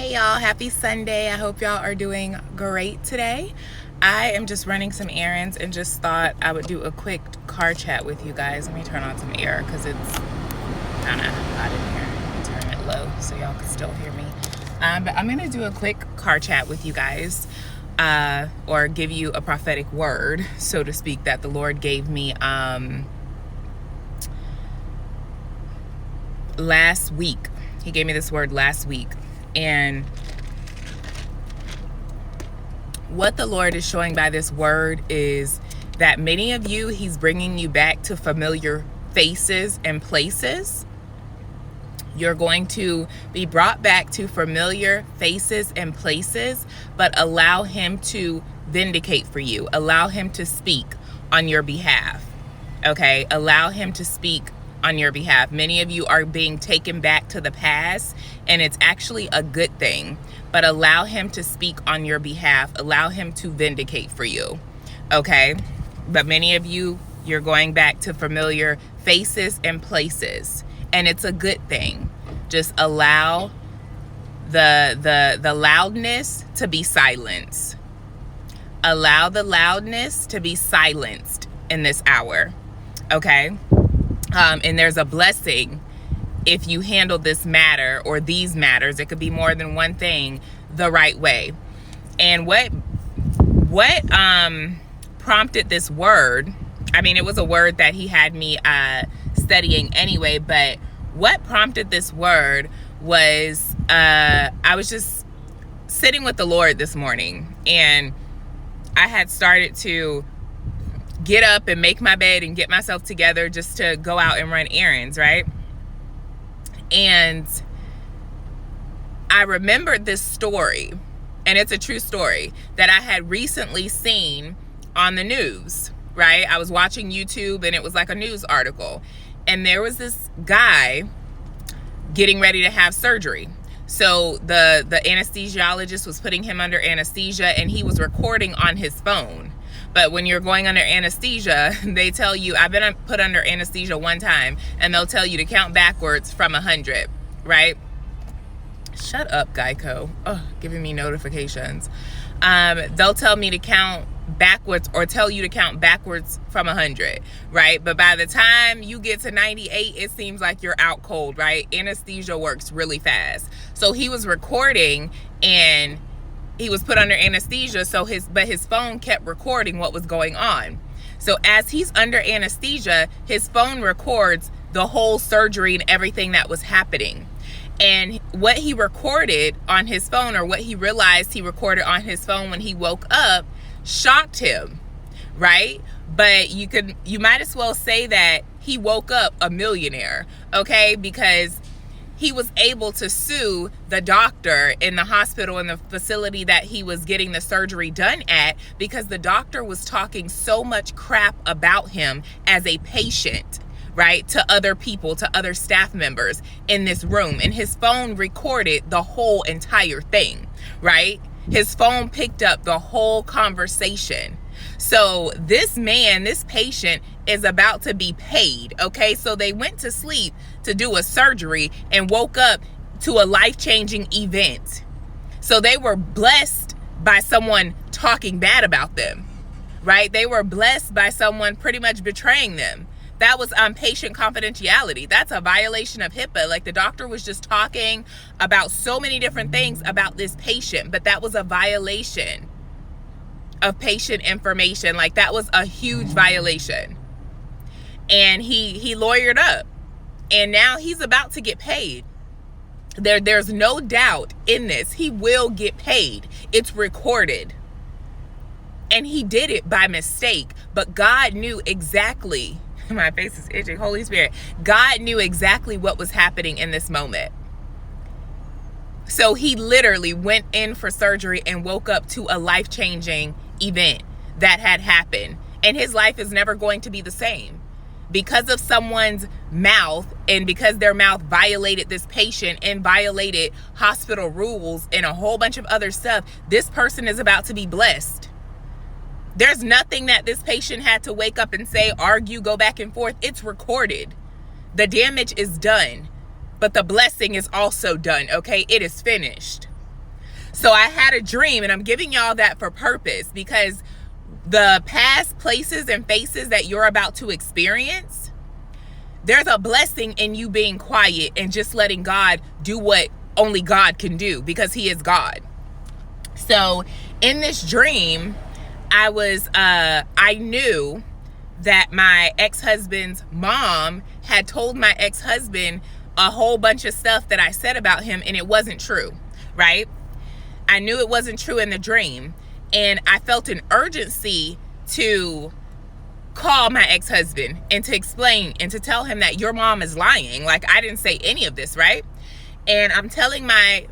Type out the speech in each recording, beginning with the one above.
Hey y'all, happy Sunday. I hope y'all are doing great today. I am just running some errands and just thought I would do a quick car chat with you guys. Let me turn on some air because it's kind of hot in here. Turn it low so y'all can still hear me. But I'm going to do a quick car chat with you guys, or give you a prophetic word, so to speak, that the Lord gave me last week. He gave me this word last week. And what the Lord is showing by this word is that many of you, he's bringing you back to familiar faces and places. You're going to be brought back to familiar faces and places, but allow him to vindicate for you. Allow him to speak on your behalf. Okay? Allow him to speak on your behalf. Many of you are being taken back to the past, and it's actually a good thing, but allow him to speak on your behalf. Allow him to vindicate for you. Okay? But many of you, you're going back to familiar faces and places, and it's a good thing. Just allow the loudness to be silenced. Allow the loudness to be silenced in this hour. Okay? And there's a blessing if you handle this matter or these matters. It could be more than one thing the right way. And what prompted this word? I mean, it was a word that he had me studying anyway, but what prompted this word was I was just sitting with the Lord this morning, and I had started to get up and make my bed and get myself together just to go out and run errands, right? And I remembered this story, and it's a true story, that I had recently seen on the news, right? I was watching YouTube, and it was like a news article, and there was this guy getting ready to have surgery. So the anesthesiologist was putting him under anesthesia, and he was recording on his phone. But when you're going under anesthesia, they tell you, I've been put under anesthesia one time, and they'll tell you to count backwards from 100, right? Shut up, Geico. Oh, giving me notifications. They'll tell me to count backwards, or tell you to count backwards from 100, right? But by the time you get to 98, it seems like you're out cold, right? Anesthesia works really fast. So he was recording, and he was put under anesthesia, but his phone kept recording what was going on. So as he's under anesthesia, his phone records the whole surgery and everything that was happening. And what he recorded on his phone, or what he realized he recorded on his phone when he woke up, shocked him, right? But you might as well say that he woke up a millionaire, okay? Because he was able to sue the doctor in the hospital, in the facility that he was getting the surgery done at, because the doctor was talking so much crap about him as a patient, right, to other people, to other staff members in this room. And his phone recorded the whole entire thing, right? His phone picked up the whole conversation. So this man, this patient, is about to be paid, okay? So they went to sleep to do a surgery and woke up to a life-changing event. So they were blessed by someone talking bad about them, right? They were blessed by someone pretty much betraying them. That was patient confidentiality. That's a violation of HIPAA. Like, the doctor was just talking about so many different things about this patient, but that was a violation of patient information. Like, that was a huge violation. And he lawyered up, and now he's about to get paid. There's no doubt in this. He will get paid. It's recorded. And he did it by mistake, but God knew exactly. My face is itching. Holy Spirit. God knew exactly what was happening in this moment. So he literally went in for surgery and woke up to a life-changing event that had happened. And his life is never going to be the same. Because of someone's mouth, and because their mouth violated this patient and violated hospital rules and a whole bunch of other stuff, this person is about to be blessed. There's nothing that this patient had to wake up and say, argue, go back and forth. It's recorded. The damage is done, but the blessing is also done, okay? It is finished. So I had a dream, and I'm giving y'all that for purpose, because the past places and faces that you're about to experience, there's a blessing in you being quiet and just letting God do what only God can do, because he is God. So in this dream, I knew that my ex-husband's mom had told my ex-husband a whole bunch of stuff that I said about him, and it wasn't true, right? I knew it wasn't true in the dream, and I felt an urgency to call my ex-husband and to explain and to tell him that your mom is lying. Like, I didn't say any of this, right? And I'm telling my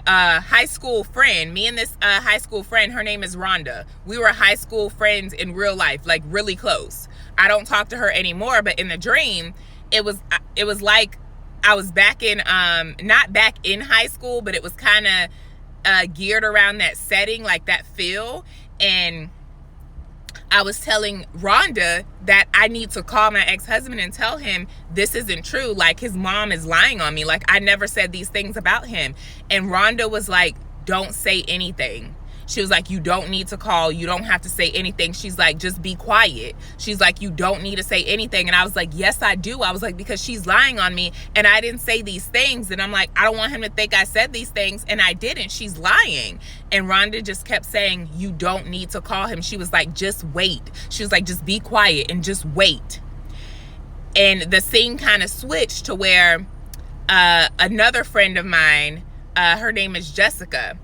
high school friend, me and this high school friend, her name is Rhonda. We were high school friends in real life, like really close. I don't talk to her anymore, but in the dream, it was like I was back in, not back in high school, but it was kind of geared around that setting, like that feel. And I was telling Rhonda that I need to call my ex-husband and tell him this isn't true. Like, his mom is lying on me. Like, I never said these things about him. And Rhonda was like, don't say anything. She was like, you don't need to call. You don't have to say anything. She's like, just be quiet. She's like, you don't need to say anything. And I was like, yes, I do. I was like, because she's lying on me and I didn't say these things. And I'm like, I don't want him to think I said these things, and I didn't. She's lying. And Rhonda just kept saying, you don't need to call him. She was like, just wait. She was like, just be quiet and just wait. And the scene kind of switched to where another friend of mine, her name is Jessica,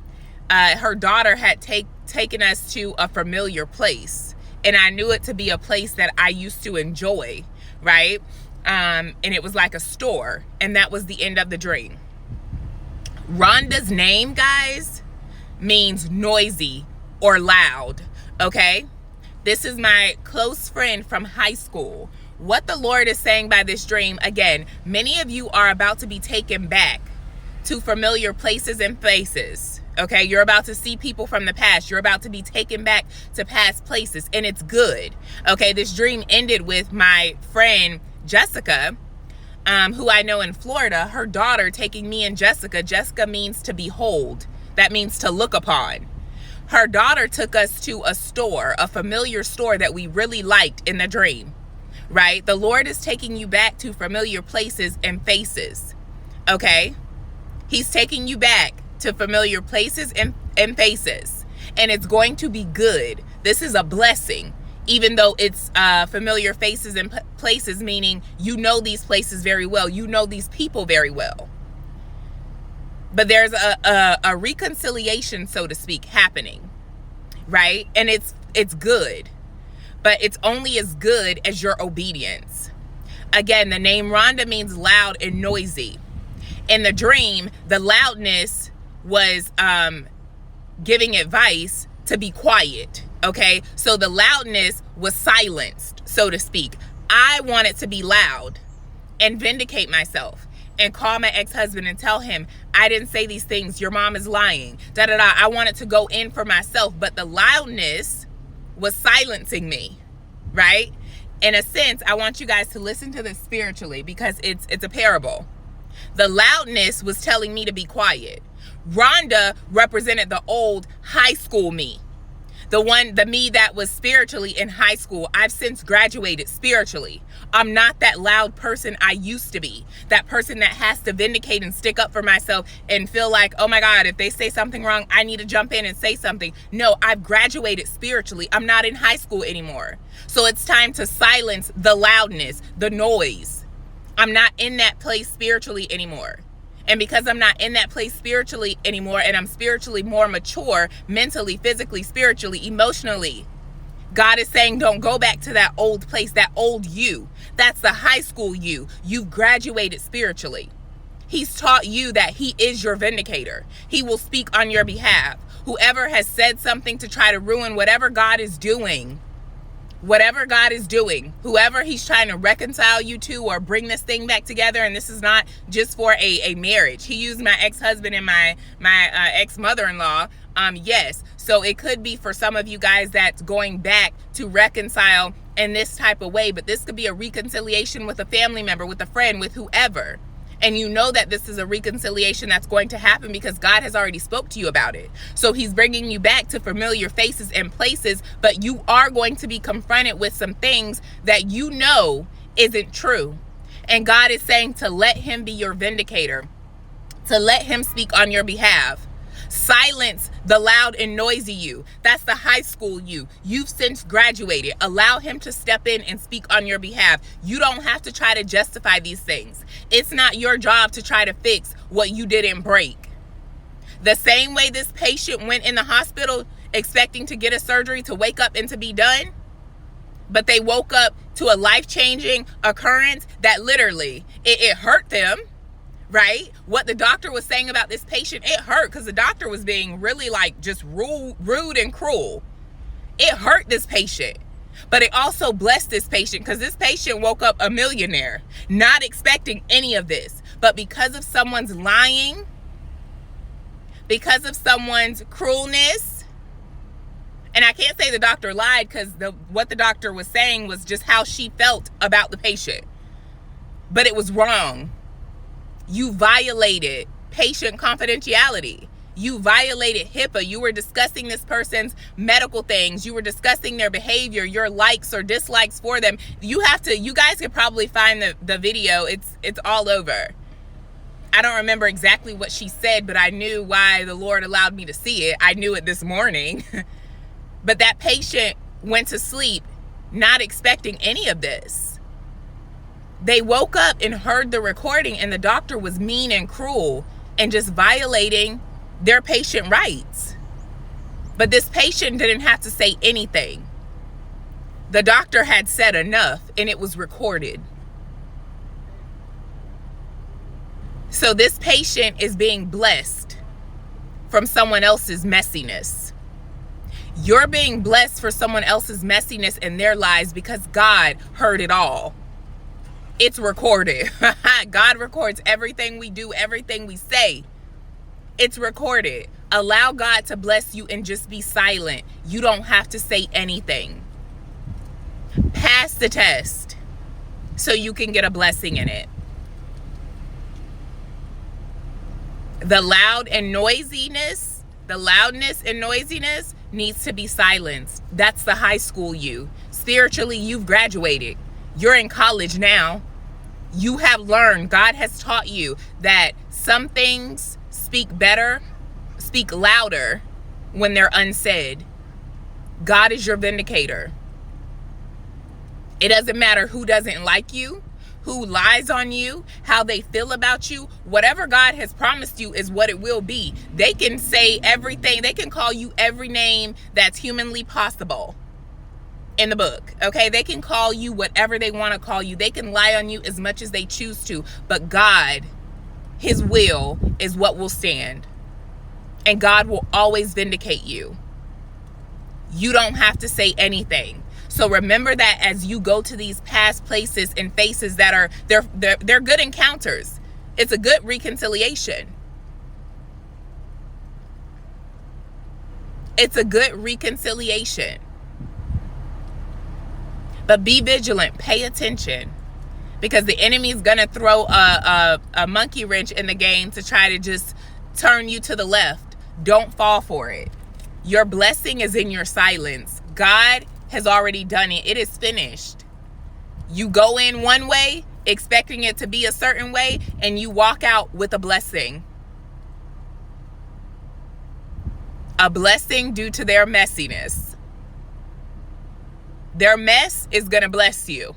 her daughter had taken us to a familiar place, and I knew it to be a place that I used to enjoy, right? And it was like a store, and that was the end of the dream. Rhonda's name, guys, means noisy or loud, okay? This is my close friend from high school. What the Lord is saying by this dream, again, many of you are about to be taken back to familiar places and faces. Okay, you're about to see people from the past. You're about to be taken back to past places, and it's good. Okay, this dream ended with my friend Jessica, who I know in Florida, her daughter taking me and Jessica. Jessica means to behold. That means to look upon. Her daughter took us to a store, a familiar store that we really liked in the dream, right? The Lord is taking you back to familiar places and faces, okay? He's taking you back to familiar places and faces, and it's going to be good. This is a blessing, even though it's familiar faces and places, meaning you know these places very well, you know these people very well. But there's a reconciliation, so to speak, happening, right? And it's good, but it's only as good as your obedience. Again, the name Rhonda means loud and noisy. In the dream, the loudness was giving advice to be quiet, okay? So the loudness was silenced, so to speak. I wanted to be loud and vindicate myself and call my ex-husband and tell him, I didn't say these things, your mom is lying, da-da-da. I wanted to go in for myself, but the loudness was silencing me, right? In a sense, I want you guys to listen to this spiritually, because it's a parable. The loudness was telling me to be quiet. Rhonda represented the old high school me. The me that was spiritually in high school. I've since graduated spiritually. I'm not that loud person I used to be. That person that has to vindicate and stick up for myself and feel like, oh my God, if they say something wrong, I need to jump in and say something. No, I've graduated spiritually. I'm not in high school anymore. So it's time to silence the loudness, the noise. I'm not in that place spiritually anymore. And because I'm not in that place spiritually anymore, and I'm spiritually more mature, mentally, physically, spiritually, emotionally, God is saying, don't go back to that old place, that old you. That's the high school you. You've graduated spiritually. He's taught you that he is your vindicator. He will speak on your behalf. Whoever has said something to try to ruin whatever God is doing, whoever he's trying to reconcile you to or bring this thing back together, and this is not just for a marriage. He used my ex-husband and my ex-mother-in-law. Yes. So it could be for some of you guys that's going back to reconcile in this type of way, but this could be a reconciliation with a family member, with a friend, with whoever. And you know that this is a reconciliation that's going to happen because God has already spoke to you about it. So he's bringing you back to familiar faces and places, but you are going to be confronted with some things that you know isn't true. And God is saying to let him be your vindicator, to let him speak on your behalf. Silence the loud and noisy you. That's the high school you. You've since graduated. Allow him to step in and speak on your behalf. You don't have to try to justify these things. It's not your job to try to fix what you didn't break. The same way this patient went in the hospital expecting to get a surgery to wake up and to be done, but they woke up to a life-changing occurrence that literally, it hurt them. Right? What the doctor was saying about this patient, it hurt because the doctor was being really like just rude and cruel. It hurt this patient, but it also blessed this patient because this patient woke up a millionaire, not expecting any of this. But because of someone's lying, because of someone's cruelness, and I can't say the doctor lied because what the doctor was saying was just how she felt about the patient, but it was wrong. You violated patient confidentiality. You violated HIPAA. You were discussing this person's medical things. You were discussing their behavior, your likes or dislikes for them. You guys could probably find the video. It's all over. I don't remember exactly what she said, but I knew why the Lord allowed me to see it. I knew it this morning. But that patient went to sleep not expecting any of this. They woke up and heard the recording and the doctor was mean and cruel and just violating their patient rights. But this patient didn't have to say anything. The doctor had said enough and it was recorded. So this patient is being blessed from someone else's messiness. You're being blessed for someone else's messiness in their lives because God heard it all. It's recorded. God records everything we do, everything we say. It's recorded. Allow God to bless you and just be silent. You don't have to say anything. Pass the test so you can get a blessing in it. The loudness and noisiness needs to be silenced. That's the high school you. Spiritually, you've graduated. You're in college now. You have learned, God has taught you that some things speak louder when they're unsaid. God is your vindicator. It doesn't matter who doesn't like you, who lies on you, how they feel about you. Whatever God has promised you is what it will be. They can say everything. They can call you every name that's humanly possible in the book. Okay, they can call you whatever they want to call you. They can lie on you as much as they choose to, but God, his will is what will stand, and God will always vindicate you. You don't have to say anything. So remember that as you go to these past places and faces that are they're good encounters. It's a good reconciliation. It's a good reconciliation. But be vigilant, pay attention, because the enemy is going to throw a monkey wrench in the game to try to just turn you to the left. Don't fall for it. Your blessing is in your silence. God has already done it. It is finished. You go in one way, expecting it to be a certain way, and you walk out with a blessing. A blessing due to their messiness. Their mess is going to bless you.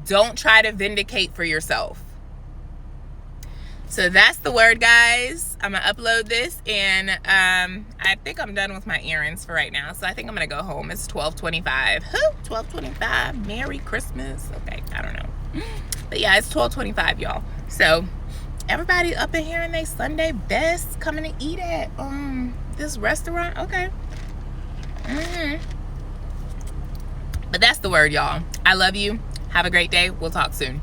Don't try to vindicate for yourself. So that's the word, guys. I'm going to upload this, and I think I'm done with my errands for right now. So I think I'm going to go home. It's 12:25. 12:25. Merry Christmas. Okay, I don't know. But yeah, it's 12:25, y'all. So everybody up in here in their Sunday best coming to eat at this restaurant. Okay. But that's the word, y'all. I love you. Have a great day. We'll talk soon.